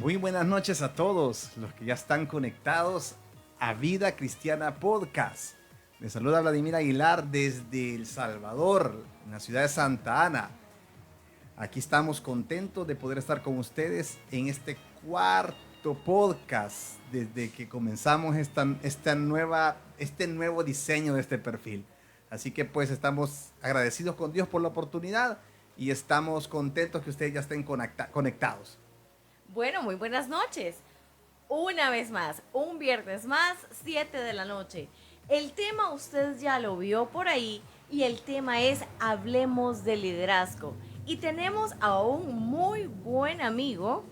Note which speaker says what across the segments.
Speaker 1: Muy buenas noches a todos los que ya están conectados a Vida Cristiana Podcast. Les saluda Vladimir Aguilar desde El Salvador, en la ciudad de Santa Ana. Aquí estamos contentos de poder estar con ustedes en este cuarto podcast desde que comenzamos este nuevo diseño de este perfil. Así que pues estamos agradecidos con Dios por la oportunidad y estamos contentos que ustedes ya estén conectados.
Speaker 2: Bueno, muy buenas noches. Una vez más, un viernes más, 7 de la noche. El tema usted ya lo vio por ahí y el tema es Hablemos de liderazgo. Y tenemos a un muy buen amigo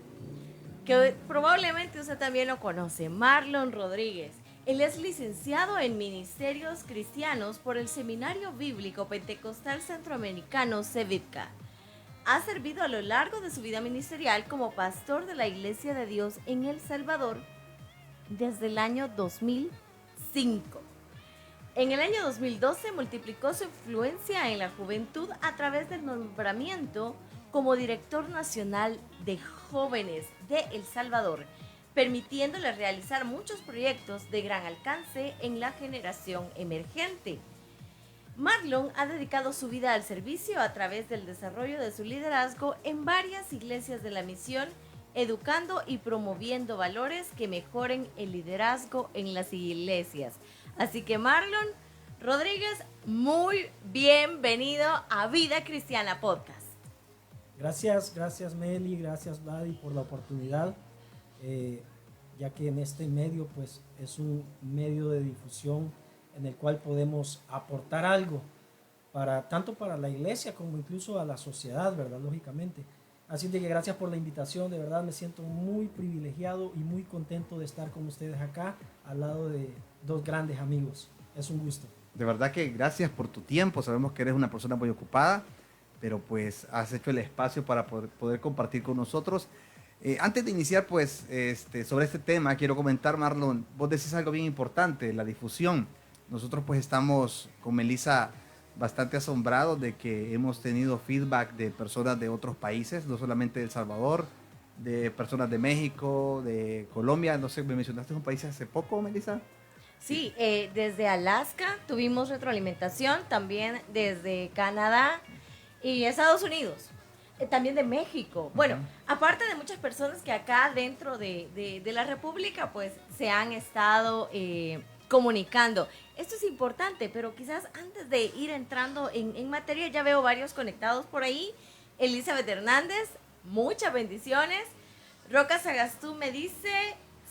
Speaker 2: que probablemente usted también lo conoce, Marlon Rodríguez. Él es licenciado en Ministerios Cristianos por el Seminario Bíblico Pentecostal Centroamericano CEBITCA. Ha servido a lo largo de su vida ministerial como pastor de la Iglesia de Dios en El Salvador desde el año 2005. En el año 2012 multiplicó su influencia en la juventud a través del nombramiento como director nacional de jóvenes de El Salvador, permitiéndole realizar muchos proyectos de gran alcance en la generación emergente. Marlon ha dedicado su vida al servicio a través del desarrollo de su liderazgo en varias iglesias de la misión, educando y promoviendo valores que mejoren el liderazgo en las iglesias. Así que Marlon Rodríguez, muy bienvenido a Vida Cristiana Podcast.
Speaker 3: Gracias Meli, gracias Vladi por la oportunidad, ya que en este medio pues es un medio de difusión en el cual podemos aportar algo tanto para la iglesia como incluso a la sociedad, ¿verdad? Lógicamente. Así que gracias por la invitación, de verdad me siento muy privilegiado y muy contento de estar con ustedes acá al lado de dos grandes amigos. Es un gusto.
Speaker 1: De verdad que gracias por tu tiempo, sabemos que eres una persona muy ocupada, pero pues has hecho el espacio para poder compartir con nosotros. Antes de iniciar pues sobre este tema, quiero comentar, Marlon, vos decís algo bien importante, la difusión. Nosotros pues estamos con Melissa bastante asombrados de que hemos tenido feedback de personas de otros países, no solamente de El Salvador, de personas de México, de Colombia. No sé, me mencionaste un país hace poco, Melissa.
Speaker 2: Sí, desde Alaska tuvimos retroalimentación, también desde Canadá y Estados Unidos, también de México. Bueno, aparte de muchas personas que acá dentro de la República pues se han estado comunicando. Esto es importante, pero quizás antes de ir entrando en materia, ya veo varios conectados por ahí. Elizabeth Hernández, muchas bendiciones. Roca Sagastú me dice,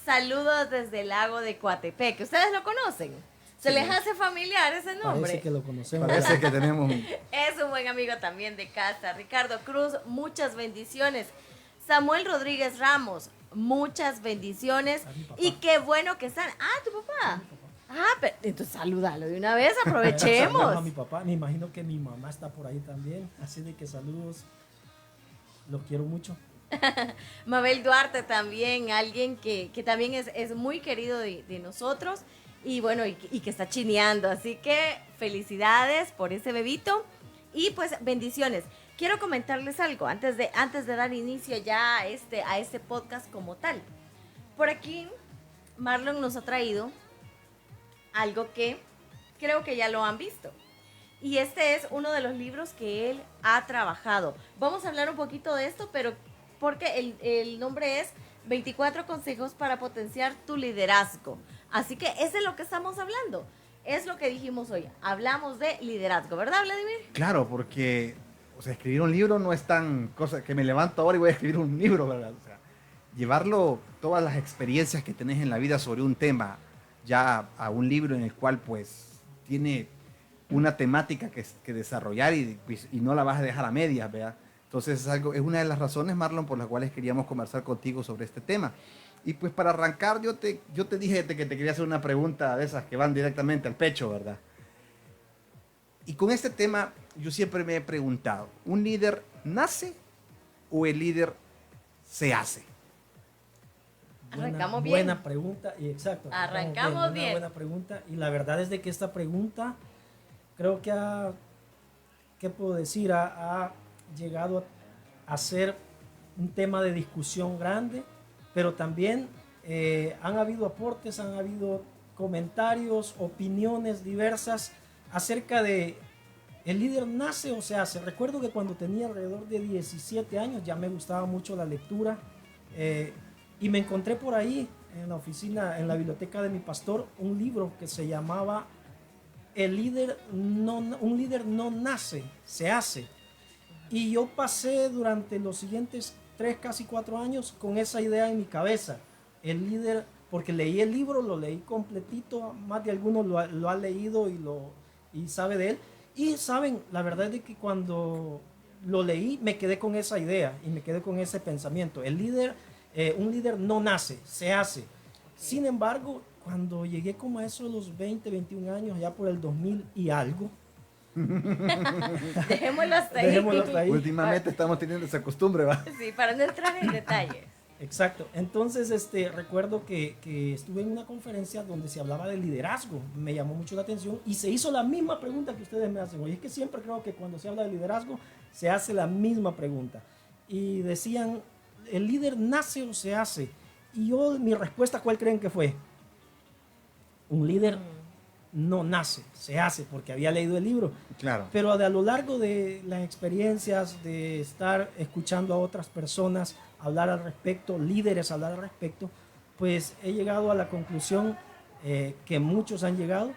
Speaker 2: saludos desde el lago de Coatepec. ¿Ustedes lo conocen? ¿Se les hace familiar ese nombre?
Speaker 3: Parece que lo conocemos.
Speaker 1: Parece que tenemos...
Speaker 2: Es un buen amigo también de casa. Ricardo Cruz, muchas bendiciones. Samuel Rodríguez Ramos, muchas bendiciones. Y qué bueno que están. Ah, ¿tu papá? Pero, entonces salúdalo de una vez, aprovechemos.
Speaker 3: Saludos a mi papá, me imagino que mi mamá está por ahí también, así de que saludos, los quiero mucho.
Speaker 2: Mabel Duarte también, alguien que también es muy querido de nosotros y bueno, y que está chineando, así que felicidades por ese bebito y pues bendiciones. Quiero comentarles algo antes de dar inicio ya a este podcast como tal. Por aquí Marlon nos ha traído algo que creo que ya lo han visto. Y este es uno de los libros que él ha trabajado. Vamos a hablar un poquito de esto, pero porque el nombre es 24 consejos para potenciar tu liderazgo. Así que es de lo que estamos hablando. Es lo que dijimos hoy. Hablamos de liderazgo, ¿verdad, Vladimir?
Speaker 1: Claro, porque escribir un libro no es tan cosa que me levanto ahora y voy a escribir un libro, ¿verdad? O sea, llevarlo, todas las experiencias que tenés en la vida sobre un tema, ya a un libro en el cual pues tiene una temática que desarrollar y no la vas a dejar a medias, ¿verdad? Entonces es una de las razones, Marlon, por las cuales queríamos conversar contigo sobre este tema. Y pues para arrancar, yo te dije que te quería hacer una pregunta de esas que van directamente al pecho, ¿verdad? Y con este tema yo siempre me he preguntado, ¿un líder nace o el líder se hace?
Speaker 2: Arrancamos bien.
Speaker 3: Buena pregunta, y exacto.
Speaker 2: Arrancamos bien.
Speaker 3: Una buena pregunta, y la verdad es de que esta pregunta creo que ¿qué puedo decir? Ha llegado a ser un tema de discusión grande pero también han habido aportes, han habido comentarios, opiniones diversas acerca de el líder nace o se hace. Recuerdo que cuando tenía alrededor de 17 años ya me gustaba mucho la lectura y me encontré por ahí en la oficina, en la biblioteca de mi pastor, un libro que se llamaba Un líder no nace, se hace. Y yo pasé durante los siguientes 3, casi 4 años con esa idea en mi cabeza. El líder, porque leí el libro, lo leí completito, más de alguno lo ha leído y sabe de él. Y saben, la verdad es que cuando lo leí me quedé con esa idea y me quedé con ese pensamiento. Un líder no nace, se hace. Sin embargo, cuando llegué como a eso de los 20, 21 años, ya por el 2000 y algo.
Speaker 2: Dejémoslo hasta ahí.
Speaker 3: Dejémoslo hasta ahí.
Speaker 1: Últimamente estamos teniendo esa costumbre, ¿va?
Speaker 2: Sí, para no entrar en detalles.
Speaker 3: Exacto. Entonces, recuerdo que estuve en una conferencia donde se hablaba de liderazgo. Me llamó mucho la atención y se hizo la misma pregunta que ustedes me hacen hoy. Es que siempre creo que cuando se habla de liderazgo se hace la misma pregunta. Y decían, ¿el líder nace o se hace? Y yo, mi respuesta, ¿cuál creen que fue? Un líder no nace, se hace, porque había leído el libro.
Speaker 1: Claro.
Speaker 3: Pero a lo largo de las experiencias, de estar escuchando a otras personas hablar al respecto, líderes hablar al respecto, pues he llegado a la conclusión que muchos han llegado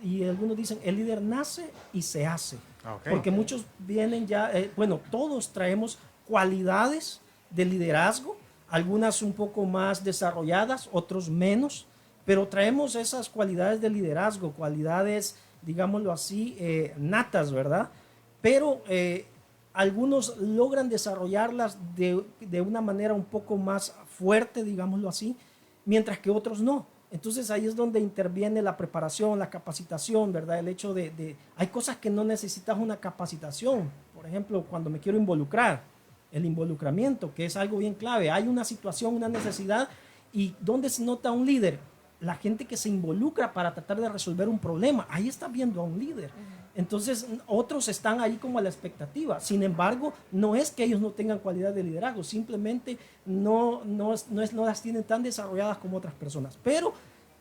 Speaker 3: y algunos dicen, el líder nace y se hace.
Speaker 1: Okay.
Speaker 3: Porque muchos vienen ya, todos traemos cualidades de liderazgo, algunas un poco más desarrolladas, otros menos, pero traemos esas cualidades de liderazgo, cualidades, digámoslo así, natas, ¿verdad? Pero algunos logran desarrollarlas de una manera un poco más fuerte, digámoslo así, mientras que otros no. Entonces ahí es donde interviene la preparación, la capacitación, ¿verdad? El hecho hay cosas que no necesitas una capacitación. Por ejemplo, cuando me quiero involucrar, el involucramiento, que es algo bien clave. Hay una situación, una necesidad, y ¿dónde se nota un líder? La gente que se involucra para tratar de resolver un problema. Ahí está viendo a un líder. Entonces, otros están ahí como a la expectativa. Sin embargo, no es que ellos no tengan cualidad de liderazgo, simplemente no las tienen tan desarrolladas como otras personas. Pero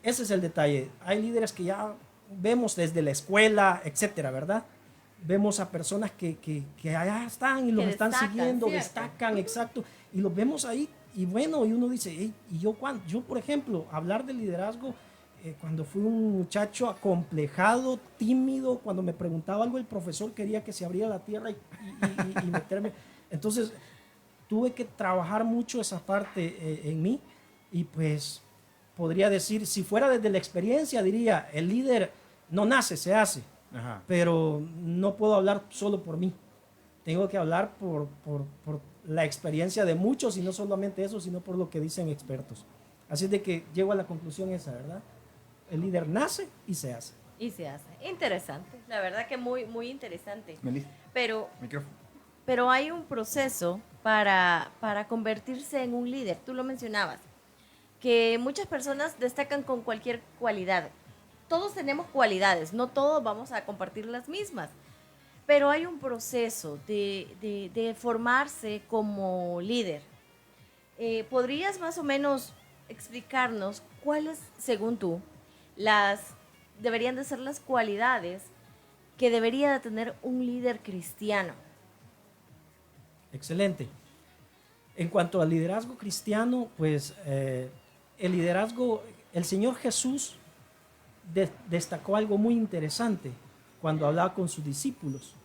Speaker 3: ese es el detalle. Hay líderes que ya vemos desde la escuela, etcétera, ¿verdad? Vemos a personas que allá están y los están siguiendo, ¿cierto? Destacan, exacto. Y los vemos ahí. Y bueno, y uno dice, hey, ¿y yo cuándo? Yo, por ejemplo, hablar de liderazgo, cuando fui un muchacho acomplejado, tímido, cuando me preguntaba algo, el profesor quería que se abriera la tierra y meterme. Entonces, tuve que trabajar mucho esa parte en mí y pues podría decir, si fuera desde la experiencia, diría, el líder no nace, se hace. Ajá. Pero no puedo hablar solo por mí. Tengo que hablar por la experiencia de muchos y no solamente eso, sino por lo que dicen expertos. Así es de que llego a la conclusión esa, ¿verdad? El líder nace y se hace.
Speaker 2: Y se hace. Interesante. La verdad que muy, muy interesante.
Speaker 1: Melissa.
Speaker 2: Pero hay un proceso para convertirse en un líder. Tú lo mencionabas, que muchas personas destacan con cualquier cualidad. Todos tenemos cualidades, no todos vamos a compartir las mismas. Pero hay un proceso de formarse como líder. ¿Podrías más o menos explicarnos cuáles, según tú, deberían de ser las cualidades que debería de tener un líder cristiano?
Speaker 3: Excelente. En cuanto al liderazgo cristiano, pues el liderazgo, el Señor Jesús destacó algo muy interesante cuando hablaba con sus discípulos,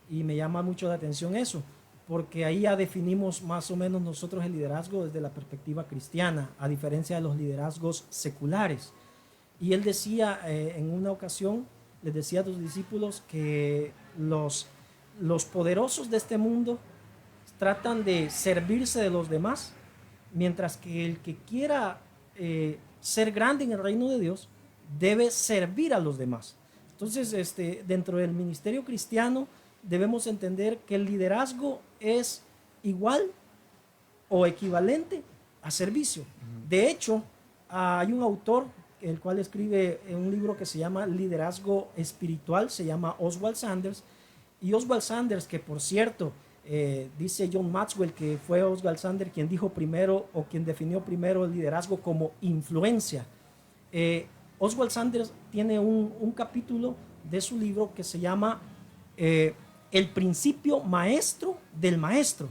Speaker 3: y me llama mucho la atención eso, porque ahí ya definimos más o menos nosotros el liderazgo desde la perspectiva cristiana, a diferencia de los liderazgos seculares. Y él decía en una ocasión, les decía a sus discípulos que los poderosos de este mundo tratan de servirse de los demás, mientras que el que quiera ser grande en el reino de Dios debe servir a los demás. Entonces, dentro del ministerio cristiano debemos entender que el liderazgo es igual o equivalente a servicio. De hecho, hay un autor, el cual escribe un libro que se llama Liderazgo Espiritual, se llama Oswald Sanders, y Oswald Sanders, que por cierto Dice John Maxwell que fue Oswald Sanders quien dijo primero o quien definió primero el liderazgo como influencia. Oswald Sanders tiene un capítulo de su libro que se llama El principio maestro del maestro.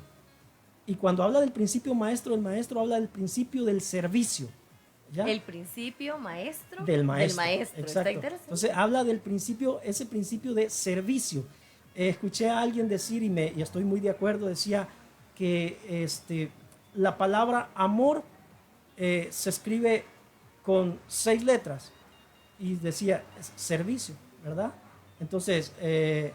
Speaker 3: Y cuando habla del principio maestro del maestro, habla del principio del servicio. ¿Ya?
Speaker 2: El principio maestro
Speaker 3: del maestro.
Speaker 2: Exacto. Está interesante.
Speaker 3: Entonces habla del principio, ese principio de servicio. Escuché a alguien decir, y estoy muy de acuerdo, decía que la palabra amor se escribe con 6 letras y decía servicio, ¿verdad? Entonces, servir.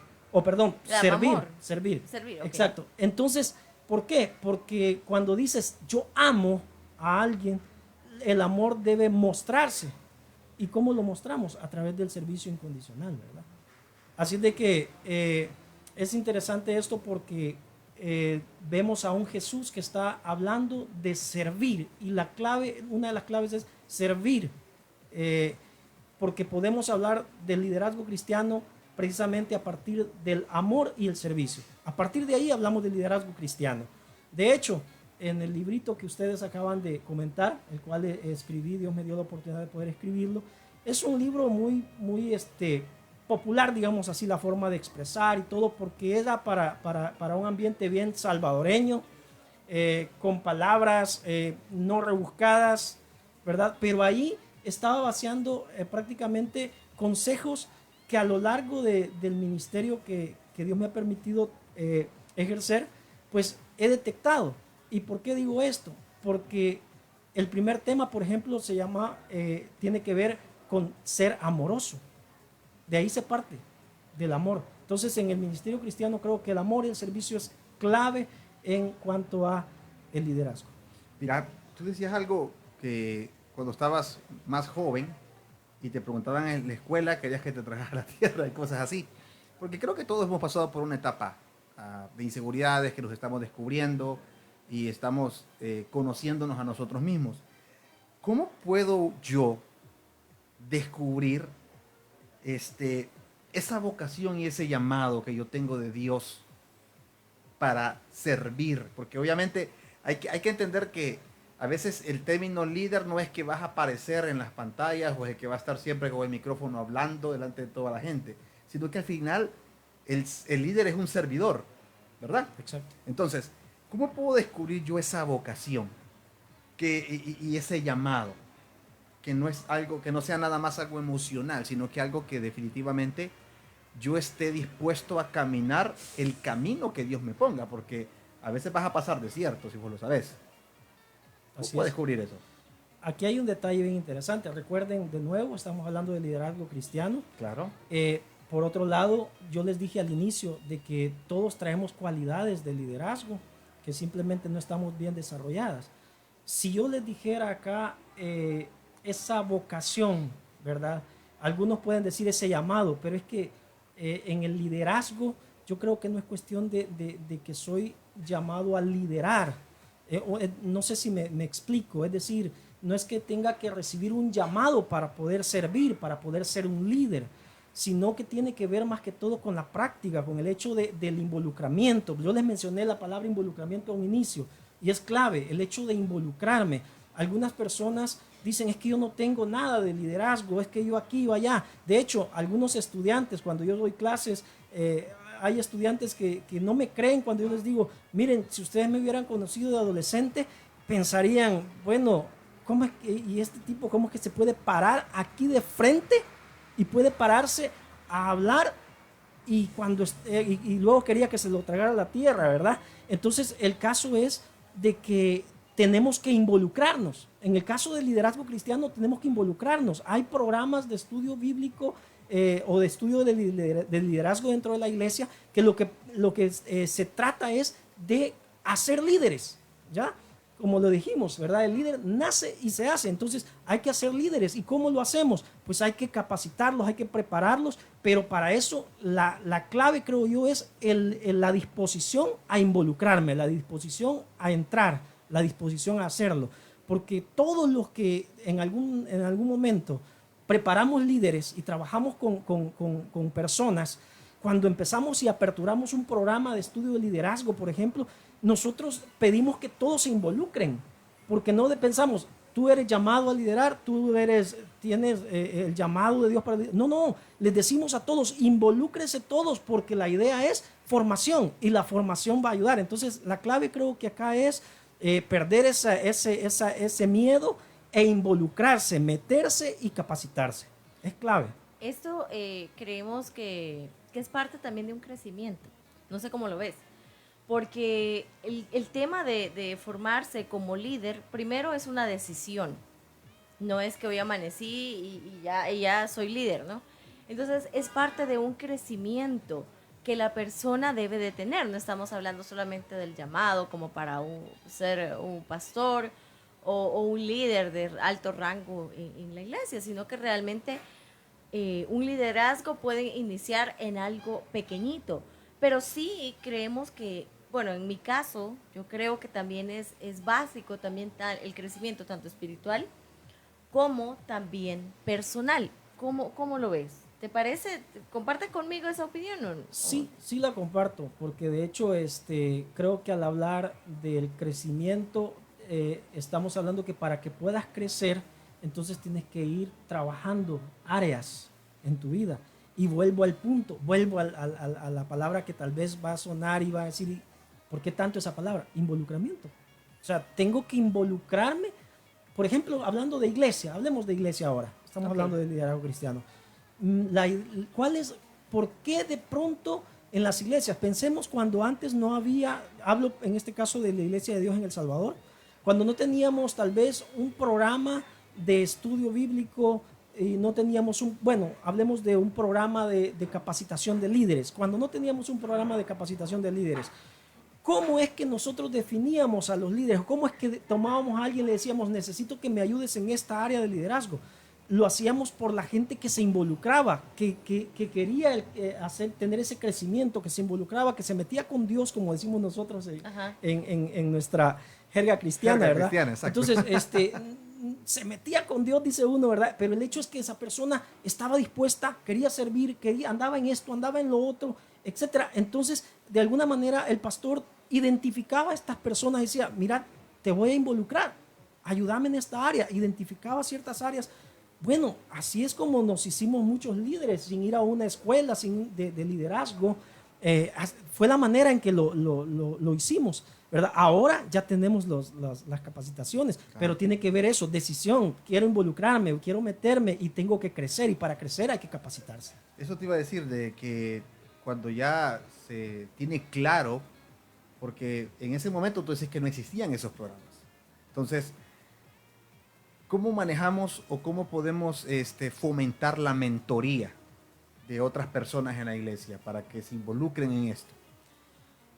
Speaker 2: Okay.
Speaker 3: Exacto. Entonces, ¿por qué? Porque cuando dices yo amo a alguien, el amor debe mostrarse. ¿Y cómo lo mostramos? A través del servicio incondicional, ¿verdad? Así de que es interesante esto porque vemos a un Jesús que está hablando de servir y una de las claves es servir, porque podemos hablar del liderazgo cristiano precisamente a partir del amor y el servicio. A partir de ahí hablamos del liderazgo cristiano. De hecho, en el librito que ustedes acaban de comentar, el cual escribí, Dios me dio la oportunidad de poder escribirlo, es un libro muy popular, digamos así, la forma de expresar y todo, porque era para un ambiente bien salvadoreño, con palabras no rebuscadas, ¿verdad? Pero ahí estaba vaciando prácticamente consejos que a lo largo del ministerio que Dios me ha permitido ejercer, pues he detectado. ¿Y por qué digo esto? Porque el primer tema, por ejemplo, tiene que ver con ser amoroso. De ahí se parte, del amor. Entonces, en el ministerio cristiano creo que el amor y el servicio es clave en cuanto a el liderazgo.
Speaker 1: Mira, tú decías algo que cuando estabas más joven y te preguntaban en la escuela, querías que te trajera a la tierra y cosas así. Porque creo que todos hemos pasado por una etapa de inseguridades que nos estamos descubriendo y estamos conociéndonos a nosotros mismos. ¿Cómo puedo yo descubrir esa vocación y ese llamado que yo tengo de Dios para servir? Porque obviamente hay que entender que a veces el término líder no es que vas a aparecer en las pantallas o es el que va a estar siempre con el micrófono hablando delante de toda la gente, sino que al final el líder es un servidor, ¿verdad?
Speaker 3: Exacto.
Speaker 1: Entonces, ¿cómo puedo descubrir yo esa vocación y ese llamado? Que no es algo, que no sea nada más algo emocional, sino que algo que definitivamente yo esté dispuesto a caminar el camino que Dios me ponga, porque a veces vas a pasar desiertos, si vos lo sabés. ¿Cómo puedo descubrir eso?
Speaker 3: Aquí hay un detalle bien interesante. Recuerden, de nuevo, estamos hablando de liderazgo cristiano.
Speaker 1: Claro.
Speaker 3: Por otro lado, yo les dije al inicio de que todos traemos cualidades de liderazgo que simplemente no estamos bien desarrolladas. Si yo les dijera acá esa vocación, ¿verdad? Algunos pueden decir ese llamado, pero es que en el liderazgo yo creo que no es cuestión de que soy llamado a liderar. No sé si me explico, es decir, no es que tenga que recibir un llamado para poder servir, para poder ser un líder, sino que tiene que ver más que todo con la práctica, con el hecho del involucramiento. Yo les mencioné la palabra involucramiento a un inicio y es clave, el hecho de involucrarme. Algunas personas dicen, es que yo no tengo nada de liderazgo, es que yo aquí o allá. De hecho, algunos estudiantes, cuando yo doy clases, hay estudiantes que no me creen cuando yo les digo, miren, si ustedes me hubieran conocido de adolescente, pensarían, bueno, ¿cómo es que, y este tipo, cómo es que se puede parar aquí de frente y puede pararse a hablar y luego quería que se lo tragara la tierra, ¿verdad? Entonces, el caso es de que tenemos que involucrarnos. En el caso del liderazgo cristiano tenemos que involucrarnos. Hay programas de estudio bíblico o de estudio de liderazgo dentro de la iglesia que lo que se trata es de hacer líderes, ¿ya? Como lo dijimos, ¿verdad? El líder nace y se hace. Entonces hay que hacer líderes. ¿Y cómo lo hacemos? Pues hay que capacitarlos, hay que prepararlos, pero para eso la clave, creo yo, es la disposición a involucrarme, la disposición a entrar, la disposición a hacerlo. Porque todos los que en algún momento preparamos líderes y trabajamos con personas, cuando empezamos y aperturamos un programa de estudio de liderazgo, por ejemplo, nosotros pedimos que todos se involucren, porque no pensamos, tú eres llamado a liderar, tienes el llamado de Dios para liderar. No, les decimos a todos, involúcrense todos, porque la idea es formación y la formación va a ayudar. Entonces, la clave creo que acá es perder ese miedo e involucrarse, meterse y capacitarse. Es clave.
Speaker 2: Esto creemos que es parte también de un crecimiento. No sé cómo lo ves. Porque el tema de formarse como líder, primero es una decisión. No es que hoy amanecí y ya soy líder, ¿no? Entonces es parte de un crecimiento que la persona debe de tener. No estamos hablando solamente del llamado como para ser un pastor o un líder de alto rango en la iglesia, sino que realmente un liderazgo puede iniciar en algo pequeñito. Pero sí creemos que, bueno, en mi caso, yo creo que también es básico también el crecimiento tanto espiritual como también personal. ¿Cómo lo ves? ¿Te parece? ¿Comparte conmigo esa opinión?
Speaker 3: Sí la comparto, porque de hecho creo que al hablar del crecimiento, estamos hablando que para que puedas crecer, entonces tienes que ir trabajando áreas en tu vida. Y vuelvo al punto, vuelvo a la palabra que tal vez va a sonar y va a decir, ¿por qué tanto esa palabra? Involucramiento. O sea, tengo que involucrarme. Por ejemplo, hablando de iglesia, hablemos de iglesia ahora. Estamos hablando de liderazgo cristiano. ¿Por qué de pronto en las iglesias? Pensemos cuando antes no había, hablo en este caso de la Iglesia de Dios en El Salvador, cuando no teníamos tal vez un programa de estudio bíblico y no teníamos hablemos de un programa de capacitación de líderes. Cuando no teníamos un programa de capacitación de líderes, ¿cómo es que nosotros definíamos a los líderes? ¿Cómo es que tomábamos a alguien y le decíamos, necesito que me ayudes en esta área de liderazgo? Lo hacíamos por la gente que se involucraba, que quería tener ese crecimiento, que se involucraba, que se metía con Dios, como decimos nosotros en nuestra jerga cristiana, ¿verdad?
Speaker 1: Cristiana, exacto.
Speaker 3: Entonces, se metía con Dios, dice uno, ¿verdad? Pero el hecho es que esa persona estaba dispuesta, quería servir, andaba en esto, andaba en lo otro, etcétera. Entonces, de alguna manera, el pastor identificaba a estas personas y decía, mira, te voy a involucrar, ayúdame en esta área. Identificaba ciertas áreas. Bueno, así es como nos hicimos muchos líderes, sin ir a una escuela de liderazgo. Fue la manera en que lo hicimos, ¿verdad? Ahora ya tenemos las capacitaciones, claro. Pero tiene que ver eso, decisión, quiero involucrarme, quiero meterme y tengo que crecer, y para crecer hay que capacitarse.
Speaker 1: Eso te iba a decir, de que cuando ya se tiene claro, porque en ese momento tú dices que no existían esos programas. Entonces, ¿cómo manejamos o cómo podemos fomentar la mentoría de otras personas en la iglesia para que se involucren en esto?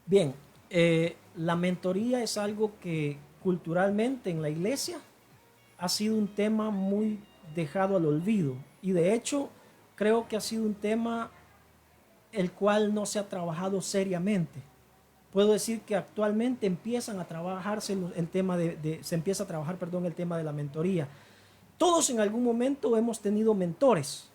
Speaker 3: Bien, la mentoría es algo que culturalmente en la iglesia ha sido un tema muy dejado al olvido, y de hecho creo que ha sido un tema el cual no se ha trabajado seriamente. Puedo decir que actualmente empiezan a trabajarse el tema se empieza a trabajar, el tema de la mentoría. Todos en algún momento hemos tenido mentores,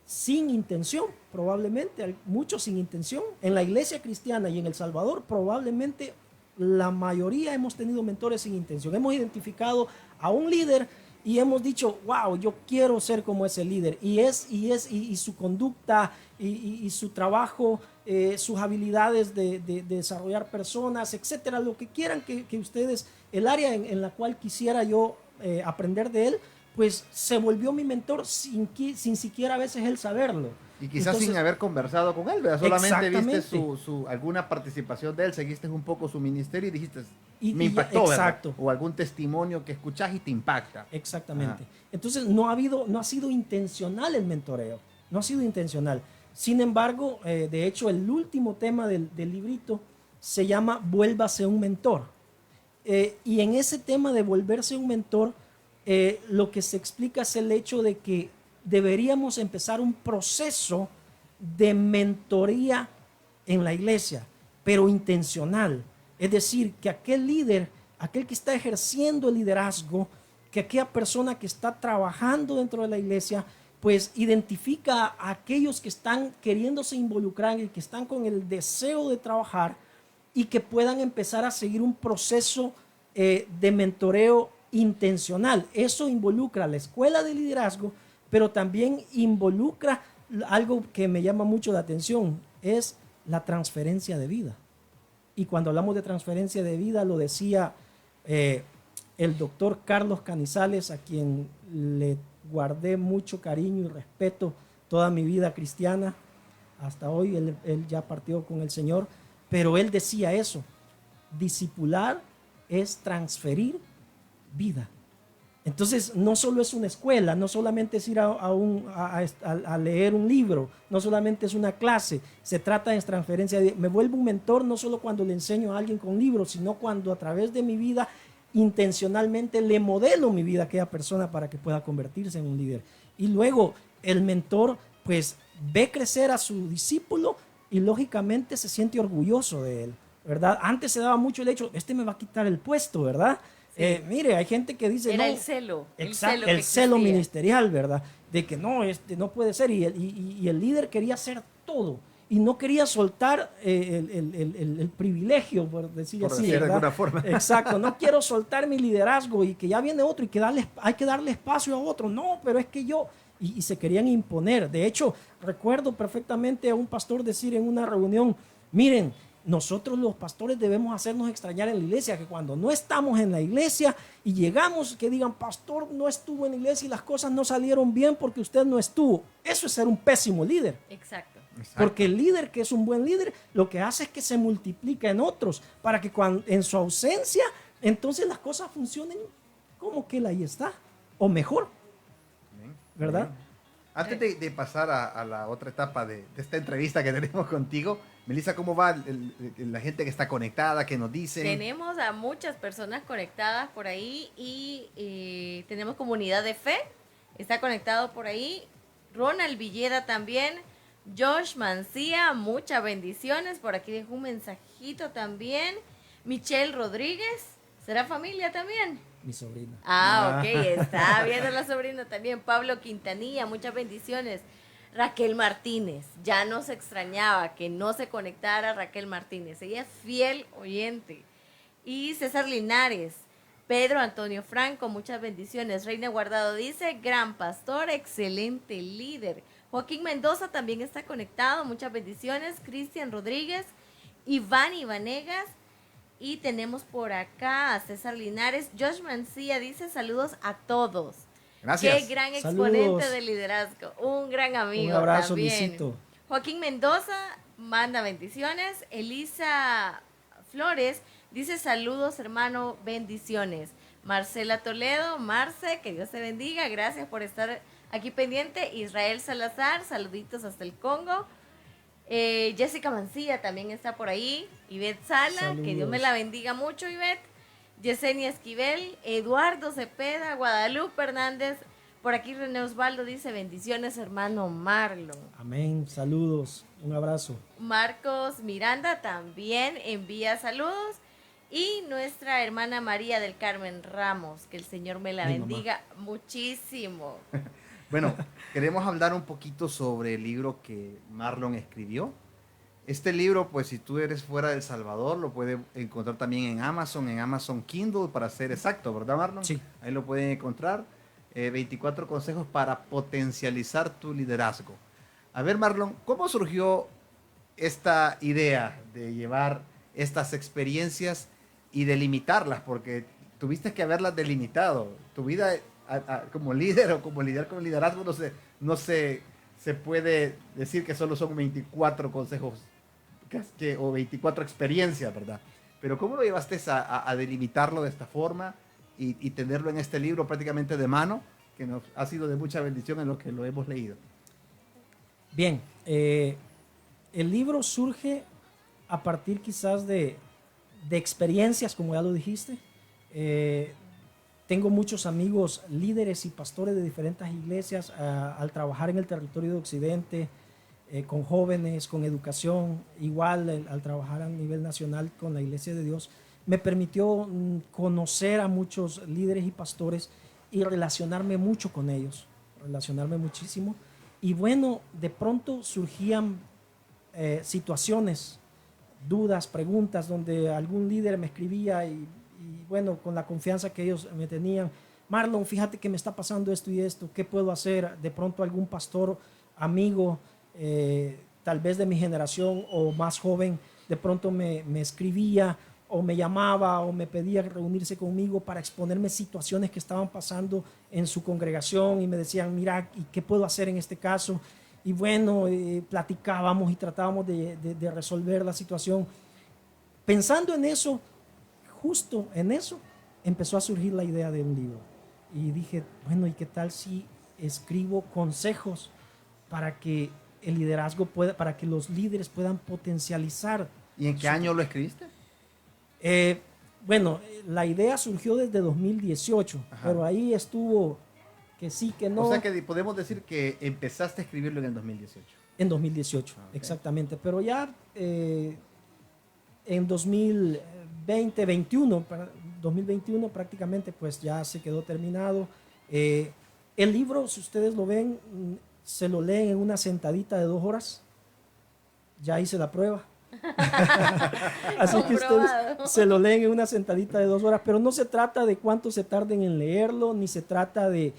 Speaker 3: sin intención, probablemente, muchos sin intención. En la iglesia cristiana y en El Salvador, probablemente la mayoría hemos tenido mentores sin intención. Hemos identificado a un líder y hemos dicho, wow, yo quiero ser como ese líder. Y su conducta y su trabajo, sus habilidades de desarrollar personas, etcétera, lo que quieran que ustedes, el área en la cual quisiera yo aprender de él, pues se volvió mi mentor sin siquiera a veces él saberlo.
Speaker 1: Y quizás
Speaker 3: entonces,
Speaker 1: sin haber conversado con él, ¿verdad? Solamente viste alguna participación de él, seguiste un poco su ministerio y dijiste, me impactó,
Speaker 3: exacto.
Speaker 1: ¿verdad? O algún testimonio que escuchás y te impacta.
Speaker 3: Exactamente. Ajá. Entonces no ha sido intencional el mentoreo, no ha sido intencional. Sin embargo, de hecho, el último tema del librito se llama Vuélvase un mentor. Y en ese tema de volverse un mentor, lo que se explica es el hecho de que deberíamos empezar un proceso de mentoría en la iglesia, pero intencional. Es decir, que aquel líder, aquel que está ejerciendo el liderazgo, que aquella persona que está trabajando dentro de la iglesia, pues identifica a aquellos que están queriéndose involucrar y que están con el deseo de trabajar y que puedan empezar a seguir un proceso de mentoreo intencional. Eso involucra la escuela de liderazgo, pero también involucra algo que me llama mucho la atención, es la transferencia de vida. Y cuando hablamos de transferencia de vida, lo decía el doctor Carlos Canizales, a quien le guardé mucho cariño y respeto toda mi vida cristiana. Hasta hoy él ya partió con el Señor, pero él decía eso: discipular es transferir vida. Entonces, no solo es una escuela, no solamente es ir a leer un libro, no solamente es una clase, se trata de transferencia. Me vuelvo un mentor no solo cuando le enseño a alguien con libros, sino cuando a través de mi vida intencionalmente le modelo mi vida a aquella persona para que pueda convertirse en un líder. Y luego el mentor pues ve crecer a su discípulo y lógicamente se siente orgulloso de él, ¿verdad? Antes se daba mucho el hecho, este me va a quitar el puesto, ¿verdad? Sí. Mire, hay gente que dice...
Speaker 2: Era
Speaker 3: no,
Speaker 2: el celo.
Speaker 3: Exacto, el celo ministerial, ¿verdad? De que no, no puede ser. Y el líder quería hacer todo. Y no quería soltar el privilegio, por decirlo así,
Speaker 1: de alguna forma.
Speaker 3: Exacto, no quiero soltar mi liderazgo y que ya viene otro y que hay que darle espacio a otro. No, pero es que yo... Y se querían imponer. De hecho, recuerdo perfectamente a un pastor decir en una reunión, miren, nosotros los pastores debemos hacernos extrañar en la iglesia, que cuando no estamos en la iglesia y llegamos, que digan, pastor, no estuvo en la iglesia y las cosas no salieron bien porque usted no estuvo. Eso es ser un pésimo líder.
Speaker 2: Exacto.
Speaker 3: Porque el líder que es un buen líder, lo que hace es que se multiplica en otros, para que cuando, en su ausencia, entonces las cosas funcionen como que él ahí está, o mejor. ¿Verdad?
Speaker 1: Antes de pasar a la otra etapa de esta entrevista que tenemos contigo, Melissa, ¿cómo va la gente que está conectada, que nos dicen?
Speaker 2: Tenemos a muchas personas conectadas por ahí y tenemos comunidad de fe, está conectado por ahí. Ronald Villeda también, Josh Mancía, muchas bendiciones, por aquí dejó un mensajito también. Michelle Rodríguez, ¿será familia también?
Speaker 3: Mi sobrina.
Speaker 2: Ah, ok, está viendo la sobrina también. Pablo Quintanilla, muchas bendiciones. Raquel Martínez, ya nos extrañaba que no se conectara Raquel Martínez. Ella es fiel oyente. Y César Linares, Pedro Antonio Franco, muchas bendiciones. Reina Guardado dice, gran pastor, excelente líder. Joaquín Mendoza también está conectado, muchas bendiciones. Cristian Rodríguez, Iván Ivanegas. Y tenemos por acá a César Linares. Josh Mancía dice saludos a todos.
Speaker 1: Gracias.
Speaker 2: Qué gran exponente de liderazgo. Un gran amigo.
Speaker 3: Un abrazo,
Speaker 2: también.
Speaker 3: Luisito.
Speaker 2: Joaquín Mendoza manda bendiciones. Elisa Flores dice saludos, hermano, bendiciones. Marcela Toledo, Marce, que Dios te bendiga. Gracias por estar aquí pendiente. Israel Salazar, saluditos hasta el Congo. Jessica Mancilla también está por ahí. Ivette Sala, saludos. Que Dios me la bendiga mucho, Ivette. Yesenia Esquivel, Eduardo Cepeda, Guadalupe Hernández. Por aquí René Osvaldo dice bendiciones, hermano Marlon.
Speaker 3: Amén, saludos, un abrazo.
Speaker 2: Marcos Miranda también envía saludos. Y nuestra hermana María del Carmen Ramos, que el Señor me la bendiga muchísimo.
Speaker 1: Bueno, queremos hablar un poquito sobre el libro que Marlon escribió. Este libro, pues si tú eres fuera de El Salvador, lo puedes encontrar también en Amazon Kindle, para ser exacto, ¿verdad, Marlon?
Speaker 3: Sí.
Speaker 1: Ahí lo pueden encontrar. 24 consejos para potencializar tu liderazgo. A ver, Marlon, ¿cómo surgió esta idea de llevar estas experiencias y delimitarlas? Porque tuviste que haberlas delimitado. Tu vida como líder o como liderar con liderazgo no se puede decir que solo son 24 consejos o 24 experiencias, ¿verdad? Pero ¿cómo lo llevaste a delimitarlo de esta forma y tenerlo en este libro prácticamente de mano, que nos ha sido de mucha bendición en lo que lo hemos leído?
Speaker 3: Bien, el libro surge a partir quizás de experiencias, como ya lo dijiste. Tengo muchos amigos líderes y pastores de diferentes iglesias al trabajar en el territorio de Occidente, con jóvenes, con educación, igual al trabajar a nivel nacional con la Iglesia de Dios, me permitió conocer a muchos líderes y pastores y relacionarme mucho con ellos, relacionarme muchísimo. Y bueno, de pronto surgían situaciones, dudas, preguntas, donde algún líder me escribía y bueno, con la confianza que ellos me tenían, Marlon, fíjate que me está pasando esto y esto, ¿qué puedo hacer? De pronto algún pastor, amigo, tal vez de mi generación o más joven, de pronto me escribía o me llamaba o me pedía reunirse conmigo para exponerme situaciones que estaban pasando en su congregación y me decían, mira, ¿y qué puedo hacer en este caso? Y bueno, platicábamos y tratábamos de resolver la situación. Pensando en eso, justo en eso, empezó a surgir la idea de un libro. Y dije, bueno, ¿y qué tal si escribo consejos para que el liderazgo pueda, para que los líderes puedan potencializar?
Speaker 1: ¿Y en qué año lo escribiste?
Speaker 3: Bueno, la idea surgió desde 2018,
Speaker 1: Ajá.
Speaker 3: pero ahí estuvo que sí, que no.
Speaker 1: O sea que podemos decir que empezaste a escribirlo en el 2018.
Speaker 3: En 2018,
Speaker 1: Okay.
Speaker 3: Exactamente. Pero ya en 2021 prácticamente pues ya se quedó terminado. El libro, si ustedes lo ven, se lo leen en una sentadita de 2 horas. Ya hice la prueba. Así que ustedes se lo leen en una sentadita de 2 horas, pero no se trata de cuánto se tarden en leerlo, ni se trata de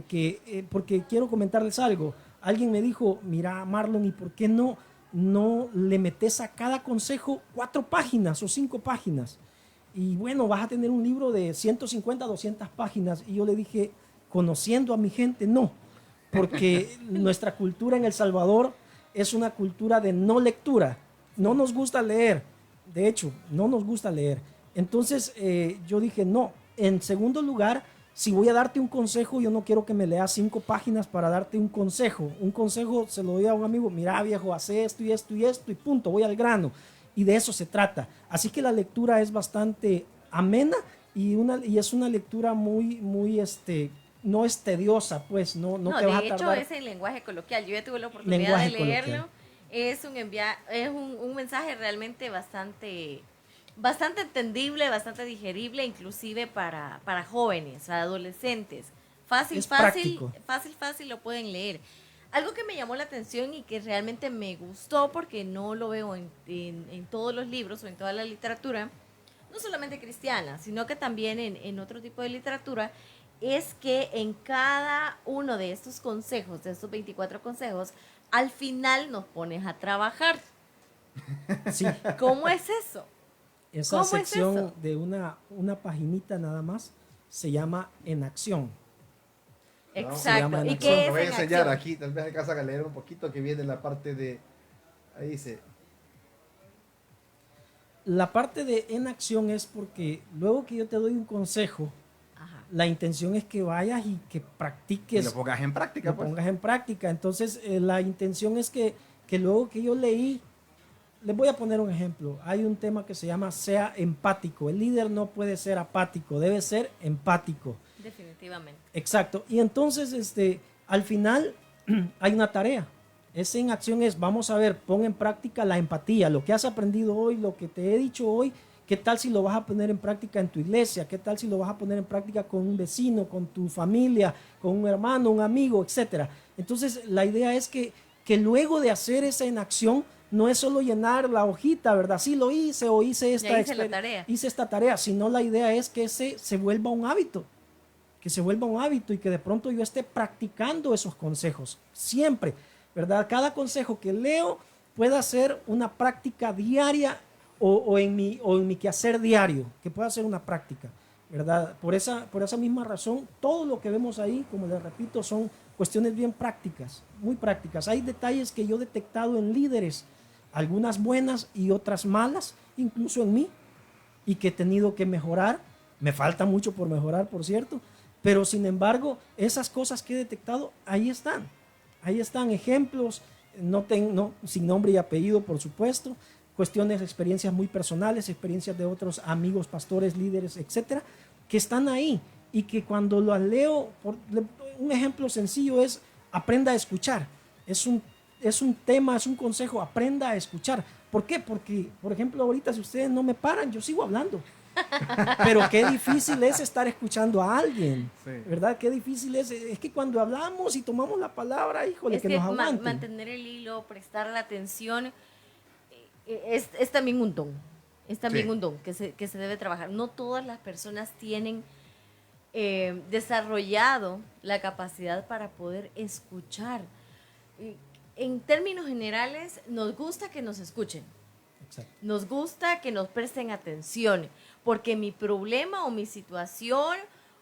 Speaker 3: que, porque quiero comentarles algo. Alguien me dijo, mira Marlon, ¿y por qué no le metes a cada consejo 4 páginas o 5 páginas? Y bueno, vas a tener un libro de 150, 200 páginas. Y yo le dije, conociendo a mi gente, no, porque nuestra cultura en El Salvador es una cultura de no lectura. No nos gusta leer, de hecho, no nos gusta leer. Entonces yo dije, no, en segundo lugar, si voy a darte un consejo, yo no quiero que me leas 5 páginas para darte un consejo. Un consejo se lo doy a un amigo, mira viejo, hace esto y esto y esto y punto, voy al grano. Y de eso se trata. Así que la lectura es bastante amena y es una lectura muy, no es tediosa, pues, no te vas a
Speaker 2: de
Speaker 3: tardar.
Speaker 2: hecho es en lenguaje coloquial. Yo ya tuve la oportunidad de leerlo. Es un mensaje realmente bastante entendible, bastante digerible, inclusive para jóvenes, para adolescentes. Fácil lo pueden leer. Algo que me llamó la atención y que realmente me gustó, porque no lo veo en todos los libros o en toda la literatura, no solamente cristiana, sino que también en otro tipo de literatura, es que en cada uno de estos consejos, de estos 24 consejos, al final nos pones a trabajar.
Speaker 3: Sí.
Speaker 2: ¿Cómo es eso?
Speaker 3: Esa sección de una paginita nada más se llama En Acción.
Speaker 2: Exacto.
Speaker 1: ¿Y qué es? Te voy a enseñar aquí, tal vez alcanzas a leer un poquito, que viene la parte de, ahí dice.
Speaker 3: La parte de En Acción es porque luego que yo te doy un consejo, ajá, la intención es que vayas y que practiques.
Speaker 1: Y lo pongas en práctica.
Speaker 3: Pongas en práctica. Entonces, la intención es que luego que yo leí, les voy a poner un ejemplo. Hay un tema que se llama sea empático. El líder no puede ser apático, debe ser empático.
Speaker 2: Definitivamente.
Speaker 3: Exacto. Y entonces, al final hay una tarea. Ese En Acción es, vamos a ver, pon en práctica la empatía, lo que has aprendido hoy, lo que te he dicho hoy. ¿Qué tal si lo vas a poner en práctica en tu iglesia? ¿Qué tal si lo vas a poner en práctica con un vecino, con tu familia, con un hermano, un amigo, etcétera? Entonces, la idea es que luego de hacer esa En Acción, no es solo llenar la hojita, ¿verdad? Sí lo hice o hice esta tarea, sino la idea es que se vuelva un hábito, y que de pronto yo esté practicando esos consejos, siempre, ¿verdad? Cada consejo que leo pueda ser una práctica diaria o en mi quehacer diario, que pueda ser una práctica, ¿verdad? Por esa misma razón, todo lo que vemos ahí, como les repito, son cuestiones bien prácticas, muy prácticas. Hay detalles que yo he detectado en líderes, algunas buenas y otras malas, incluso en mí, y que he tenido que mejorar. Me falta mucho por mejorar, por cierto, pero sin embargo, esas cosas que he detectado, ahí están ejemplos, sin nombre y apellido, por supuesto, cuestiones, experiencias muy personales, experiencias de otros amigos, pastores, líderes, etcétera, que están ahí y que cuando las leo, un ejemplo sencillo es aprenda a escuchar. Es un tema, es un consejo, aprenda a escuchar. ¿Por qué? Porque, por ejemplo, ahorita si ustedes no me paran, yo sigo hablando. Pero qué difícil es estar escuchando a alguien,
Speaker 1: Sí.
Speaker 3: ¿verdad? Qué difícil es que cuando hablamos y tomamos la palabra, híjole,
Speaker 2: Es
Speaker 3: que
Speaker 2: que
Speaker 3: nos aguanten.
Speaker 2: mantener el hilo, prestar la atención, es también un don. Es también
Speaker 1: Sí.
Speaker 2: un don que se debe trabajar. No todas las personas tienen desarrollado la capacidad para poder escuchar. En términos generales, nos gusta que nos escuchen.
Speaker 3: Exacto.
Speaker 2: Nos gusta que nos presten atención, porque mi problema o mi situación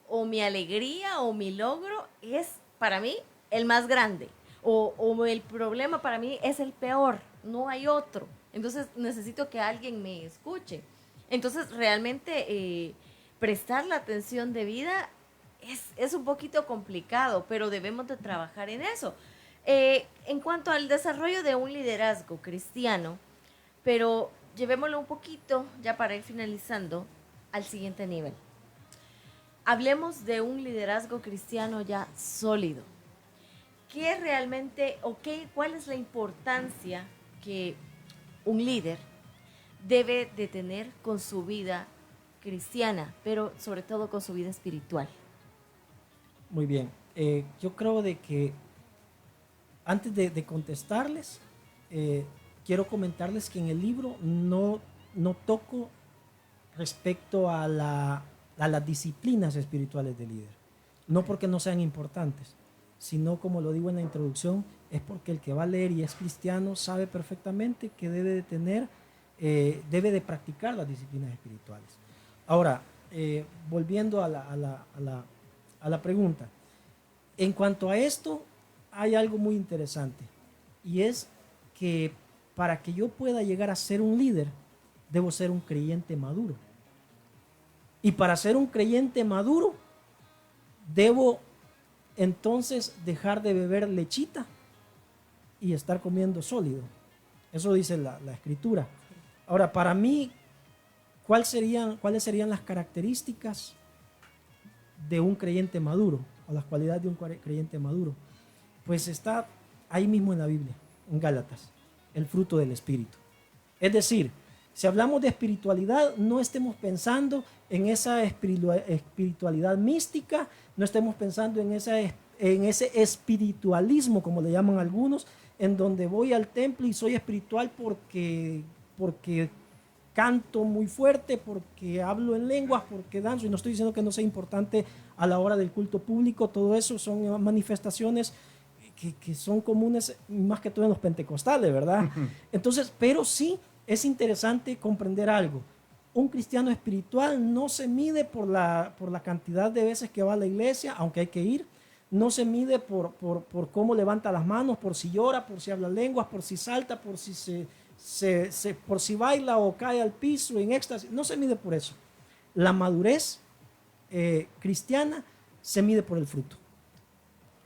Speaker 2: o mi alegría o mi logro es para mí el más grande. O el problema para mí es el peor, no hay otro. Entonces necesito que alguien me escuche. Entonces realmente prestar la atención debida es un poquito complicado, pero debemos de trabajar en eso. En cuanto al desarrollo de un liderazgo cristiano, pero llevémoslo un poquito, ya para ir finalizando, al siguiente nivel. Hablemos de un liderazgo cristiano ya sólido. ¿Qué realmente, cuál es la importancia que un líder debe de tener con su vida cristiana, pero sobre todo con su vida espiritual?
Speaker 3: Muy bien. Yo creo de que antes de contestarles, quiero comentarles que en el libro no toco respecto a las disciplinas espirituales del líder. No porque no sean importantes, sino como lo digo en la introducción, es porque el que va a leer y es cristiano sabe perfectamente que debe de tener, debe de practicar las disciplinas espirituales. Ahora, volviendo a la pregunta, en cuanto a esto, hay algo muy interesante, y es que para que yo pueda llegar a ser un líder, debo ser un creyente maduro. Y para ser un creyente maduro, debo entonces dejar de beber lechita y estar comiendo sólido. Eso dice la escritura. Ahora, para mí, ¿cuáles serían las características de un creyente maduro, o las cualidades de un creyente maduro? Pues está ahí mismo en la Biblia, en Gálatas, el fruto del Espíritu. Es decir, si hablamos de espiritualidad, no estemos pensando en esa espiritualidad mística, no estemos pensando en ese espiritualismo, como le llaman algunos, en donde voy al templo y soy espiritual porque canto muy fuerte, porque hablo en lenguas, porque danzo, y no estoy diciendo que no sea importante a la hora del culto público. Todo eso son manifestaciones que son comunes más que todo en los pentecostales, ¿verdad? Entonces, pero sí es interesante comprender algo. Un cristiano espiritual no se mide por la cantidad de veces que va a la iglesia, aunque hay que ir. No se mide por cómo levanta las manos, por si llora, por si habla lenguas, por si salta, por si por si baila o cae al piso en éxtasis. No se mide por eso. La madurez cristiana se mide por el fruto.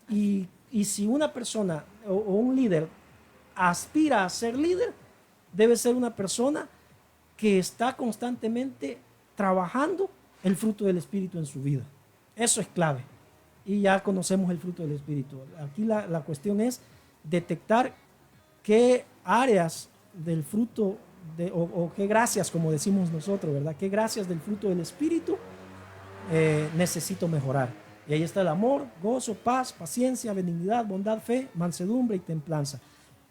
Speaker 3: Y si una persona o un líder aspira a ser líder, debe ser una persona que está constantemente trabajando el fruto del Espíritu en su vida. Eso es clave. Y ya conocemos el fruto del Espíritu. Aquí la cuestión es detectar qué áreas del fruto, o qué gracias, como decimos nosotros, ¿verdad? Qué gracias del fruto del Espíritu necesito mejorar. Y ahí está el amor, gozo, paz, paciencia, benignidad, bondad, fe, mansedumbre y templanza.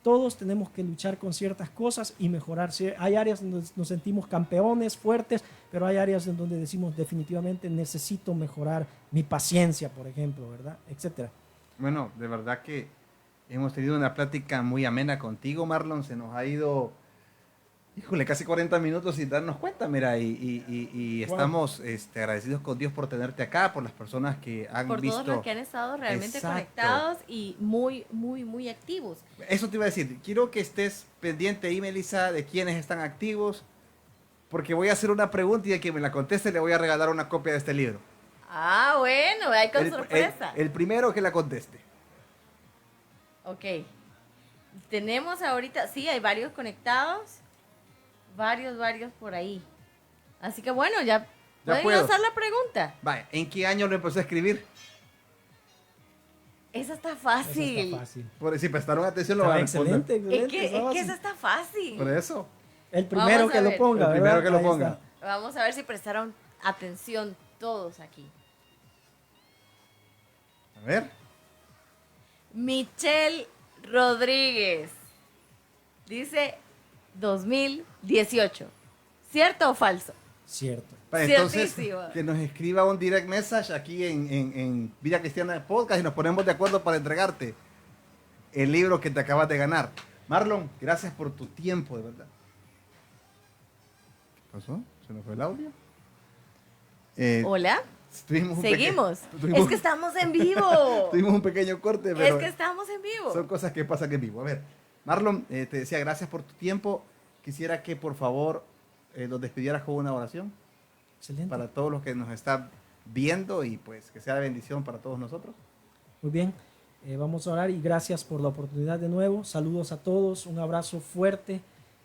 Speaker 3: Todos tenemos que luchar con ciertas cosas y mejorar. Hay áreas donde nos sentimos campeones, fuertes, pero hay áreas en donde decimos definitivamente necesito mejorar mi paciencia, por ejemplo, ¿verdad? Etcétera.
Speaker 1: Bueno, de verdad que hemos tenido una plática muy amena contigo, Marlon. Se nos ha ido, híjole, casi 40 minutos sin darnos cuenta, mira, y
Speaker 3: Wow.
Speaker 1: Estamos agradecidos con Dios por tenerte acá, por las personas que han
Speaker 2: Por
Speaker 1: visto.
Speaker 2: todos los que han estado realmente
Speaker 1: Exacto.
Speaker 2: conectados y muy, muy, muy activos.
Speaker 1: Eso te iba a decir, quiero que estés pendiente ahí, Melissa, de quienes están activos, porque voy a hacer una pregunta y a quien me la conteste le voy a regalar una copia de este libro.
Speaker 2: Ah, bueno, hay con sorpresa.
Speaker 1: El primero que la conteste.
Speaker 2: Ok. Tenemos ahorita, sí, hay varios conectados. Varios por ahí. Así que bueno, ya pueden
Speaker 1: puedo.
Speaker 2: lanzar la pregunta.
Speaker 1: Vaya, ¿en qué año lo empecé a escribir?
Speaker 2: Esa está
Speaker 3: Eso
Speaker 2: fácil.
Speaker 3: está fácil.
Speaker 1: Si prestaron atención lo van a responder.
Speaker 3: Excelente, excelente.
Speaker 2: Es que
Speaker 3: está fácil.
Speaker 2: esa está fácil.
Speaker 1: Por eso.
Speaker 3: El primero
Speaker 2: Vamos a
Speaker 3: que lo
Speaker 2: ver.
Speaker 3: ponga,
Speaker 1: El primero
Speaker 3: ¿verdad?
Speaker 1: que lo
Speaker 3: Ahí
Speaker 1: ponga.
Speaker 3: está.
Speaker 2: Vamos a ver si prestaron atención todos aquí.
Speaker 1: A ver.
Speaker 2: Michelle Rodríguez. Dice 2018. ¿Cierto o falso?
Speaker 3: Cierto.
Speaker 1: Entonces,
Speaker 2: Ciertísimo.
Speaker 1: que nos escriba un direct message aquí en Vida Cristiana Podcast y nos ponemos de acuerdo para entregarte el libro que te acabas de ganar. Marlon, gracias por tu tiempo, de verdad. ¿Qué pasó? ¿Se nos fue el audio?
Speaker 2: Hola.
Speaker 1: Seguimos.
Speaker 2: Es que estamos en vivo.
Speaker 1: Tuvimos un pequeño corte, pero
Speaker 2: Es que estamos en vivo.
Speaker 1: son cosas que pasan en vivo. A ver, Marlon, te decía gracias por tu tiempo. Quisiera que por favor nos despidieras con una oración
Speaker 3: Excelente.
Speaker 1: para todos los que nos están viendo y pues que sea de bendición para todos nosotros.
Speaker 3: Muy bien. Vamos a orar y gracias por la oportunidad de nuevo. Saludos a todos, un abrazo fuerte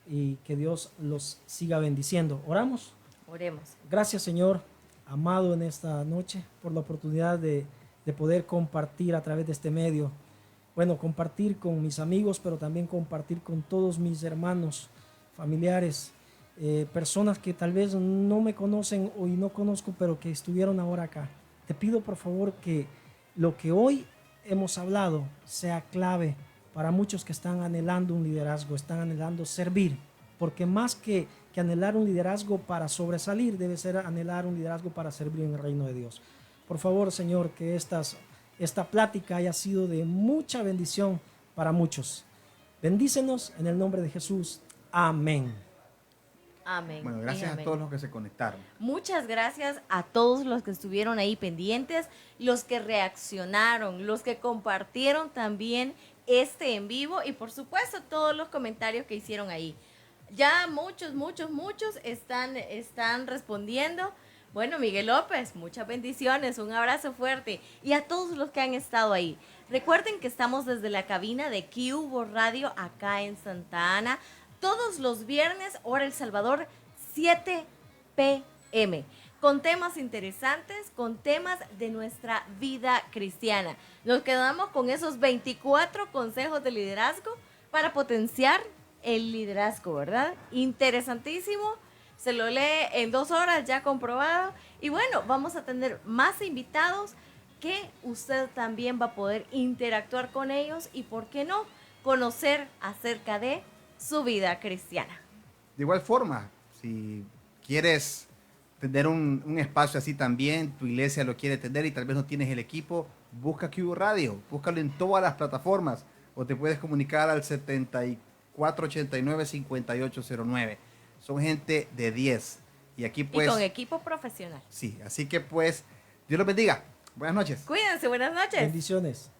Speaker 3: y que Dios los siga bendiciendo. Oramos.
Speaker 2: Oremos.
Speaker 3: Gracias, Señor, amado, en esta noche por la oportunidad de poder compartir a través de este medio. Bueno, compartir con mis amigos, pero también compartir con todos mis hermanos, familiares, personas que tal vez no me conocen o y no conozco, pero que estuvieron ahora acá. Te pido por favor que lo que hoy hemos hablado sea clave para muchos que están anhelando un liderazgo, están anhelando servir, porque más que anhelar un liderazgo para sobresalir, debe ser anhelar un liderazgo para servir en el reino de Dios. Por favor, Señor, que esta plática haya sido de mucha bendición para muchos. Bendícenos en el nombre de Jesús. Amén.
Speaker 2: Amén.
Speaker 1: Bueno,
Speaker 2: y
Speaker 1: gracias
Speaker 2: amén.
Speaker 1: a todos los que se conectaron.
Speaker 2: Muchas gracias a todos los que estuvieron ahí pendientes, los que reaccionaron, los que compartieron también este en vivo y por supuesto todos los comentarios que hicieron ahí. Ya muchos están respondiendo. Bueno, Miguel López, muchas bendiciones, un abrazo fuerte. Y a todos los que han estado ahí. Recuerden que estamos desde la cabina de Cubo Radio acá en Santa Ana, todos los viernes, hora El Salvador, 7 p.m. Con temas interesantes, con temas de nuestra vida cristiana. Nos quedamos con esos 24 consejos de liderazgo para potenciar el liderazgo, ¿verdad? Interesantísimo. Se lo lee en 2 horas, ya comprobado. Y bueno, vamos a tener más invitados que usted también va a poder interactuar con ellos y, ¿por qué no?, conocer acerca de su vida cristiana.
Speaker 1: De igual forma, si quieres tener un espacio así también, tu iglesia lo quiere tener y tal vez no tienes el equipo, busca Cubo Radio, búscalo en todas las plataformas o te puedes comunicar al 7489-5809. Son gente de 10. Y aquí pues...
Speaker 2: Y con equipo profesional.
Speaker 1: Sí, así que pues, Dios los bendiga. Buenas noches.
Speaker 2: Cuídense, buenas noches.
Speaker 3: Bendiciones.